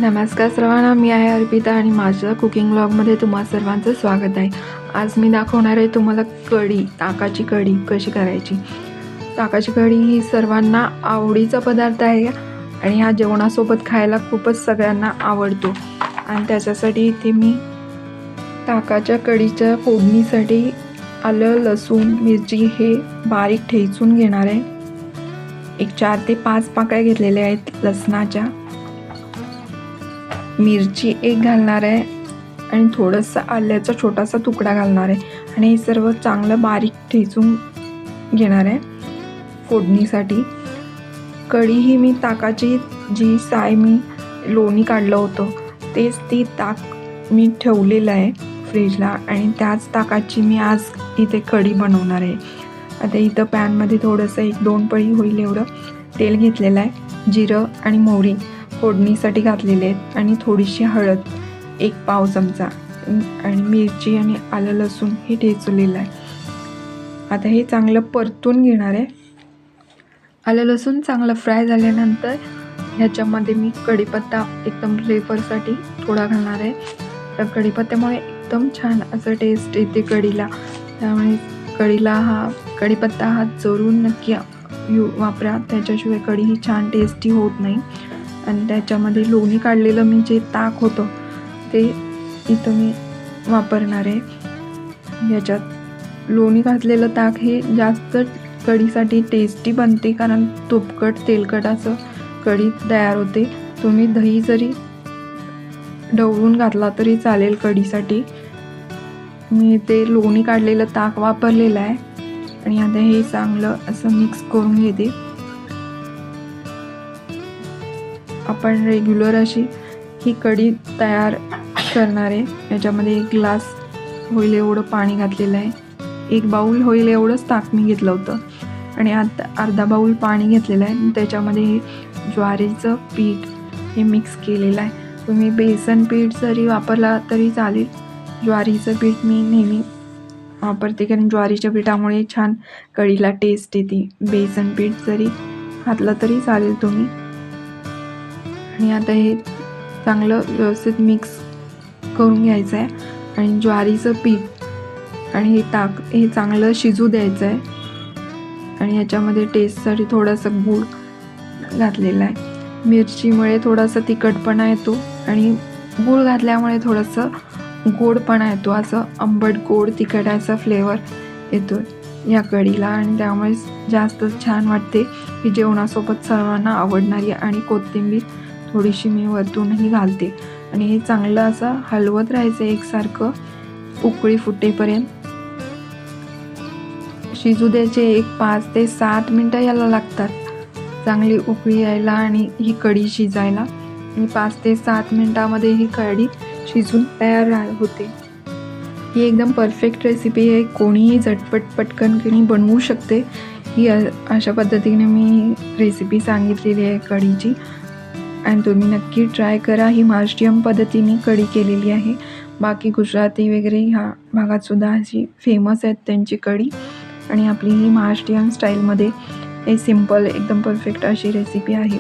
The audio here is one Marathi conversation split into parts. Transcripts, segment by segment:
नमस्कार सर्वांना, मी आहे अर्पिता आणि माझ्या कुकिंग ब्लॉगमध्ये तुम्हा सर्वांचं स्वागत आहे। आज मी दाखवणार आहे तुम्हाला कढी, ताकाची कढी कशी करायची। ताकाची कढी ही सर्वांना आवडीचा पदार्थ आहे आणि हा जेवणासोबत खायला खूपच सगळ्यांना आवडतो। आणि त्याच्यासाठी इथे मी ताकाच्या कढीच्या फोडणीसाठी आलं, लसूण, मिरची हे बारीक ठेचून घेणार आहे। एक 4 ते 5 पाकळ्या घेतलेल्या आहेत लसणाच्या। मिरची एक घालणार आहे आणि थोडंसं आल्याचा छोटासा तुकडा घालणार आहे आणि हे सर्व चांगलं बारीक ठेचून घेणार आहे फोडणीसाठी। कढी ही मी ताकाची जी साय मी लोणी काढलं होतं तेच ती ताक मी ठेवलेलं आहे फ्रीजला आणि त्याच ताकाची मी आज इथे कढी बनवणार आहे। आता इथं पॅनमध्ये थोडंसं 1-2 पळी होईल एवढं तेल घेतलेलं आहे। जिरं आणि मोहरी फोडणीसाठी घातलेले आहेत आणि थोडीशी हळद, 1 पाव चमचा आणि मिरची आणि आलं लसूण हे ठेचलेलं आहे। आता हे चांगलं परतून घेणार आहे। आलं लसूण चांगलं फ्राय झाल्यानंतर ह्याच्यामध्ये मी कढीपत्ता एकदम फ्लेवरसाठी थोडा घालणार आहे। तर कढीपत्त्यामुळे एकदम छान असं टेस्ट येते कढीला, त्यामुळे कढीपत्ता हा जरूर नक्की वापरा, त्याच्याशिवाय कढी ही छान टेस्टी होत नाही। आणि त्याच्यामध्ये लोणी काढलेलं मी जे ताक होतं ते इथं मी वापरणार आहे। याच्यात लोणी घातलेलं ताक हे जास्त कढीसाठी टेस्टी बनते, कारण तुपकट तेलकट असं कढी तयार होते। तुम्ही दही जरी ढवळून घातला तरी चालेल कढीसाठी। मी ते लोणी काढलेलं ताक वापरलेलं आहे आणि आता हे चांगलं असं मिक्स करून घेते। आपण रेग्युलर अशी ही कढी तयार करणार आहे। याच्यामध्ये 1 ग्लास होईल एवढं पाणी घातलेलं आहे, 1 बाऊल होईल एवढंच ताक मी घेतलं होतं आणि आता अर्धा बाऊल पाणी घेतलेलं आहे। त्याच्यामध्ये हे ज्वारीचं पीठ हे मिक्स केलेलं आहे। तुम्ही बेसन पीठ जरी वापरला तरी चालेल, ज्वारीचं पीठ मी नेहमी वापरते कारण ज्वारीच्या पिठामुळे छान कढीला टेस्ट येते। बेसन पीठ जरी घातलं तरी चालेल तुम्ही। आणि आता हे चांगलं व्यवस्थित मिक्स करून घ्यायचं आहे आणि ज्वारीचं पीठ आणि हे ताक हे चांगलं शिजू द्यायचं आहे। आणि ह्याच्यामध्ये टेस्टसाठी थोडंसं गूळ घातलेला आहे। मिरचीमुळे थोडासा तिखटपणा येतो आणि गूळ घातल्यामुळे थोडंसं गोडपणा येतो, असं आंबट गोड तिखट असा फ्लेवर येतो या कढीला आणि त्यामुळे जास्त छान वाटते। ही जेवणासोबत सर्वांना आवडणारी आणि कोथिंबीर थोडीशी मी वरतूनही घालते आणि हे चांगलं असं हलवत राहायचं एकसारखं उकळी फुटेपर्यंत। शिजू द्यायचे 5 ते 7 मिनटं याला लागतात चांगली उकळी यायला आणि ही कढी शिजायला। आणि 5 ते 7 मिनटामध्ये ही कढी शिजून तयार होते। ही एकदम परफेक्ट रेसिपी आहे, कोणीही झटपट पटकन बनवू शकते। ही अशा पद्धतीने मी रेसिपी सांगितलेली आहे कढीची आणि तुम्ही नक्की ट्राय करा। ही महाराष्ट्रीयन पद्धतीने कढी केलेली आहे, बाकी गुजराती वगैरे ह्या भागात सुद्धा अशी फेमस आहेत त्यांची कढी आणि आपली ही महाराष्ट्रीयन स्टाईलमध्ये हे सिंपल एकदम परफेक्ट अशी रेसिपी आहे।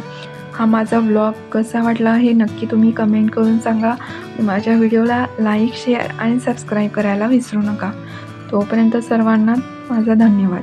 हा माझा व्लॉग कसा वाटला हे नक्की तुम्ही कमेंट करून सांगा। माझ्या व्हिडिओला लाईक, शेअर आणि सबस्क्राईब करायला विसरू नका। तोपर्यंत सर्वांना माझा धन्यवाद।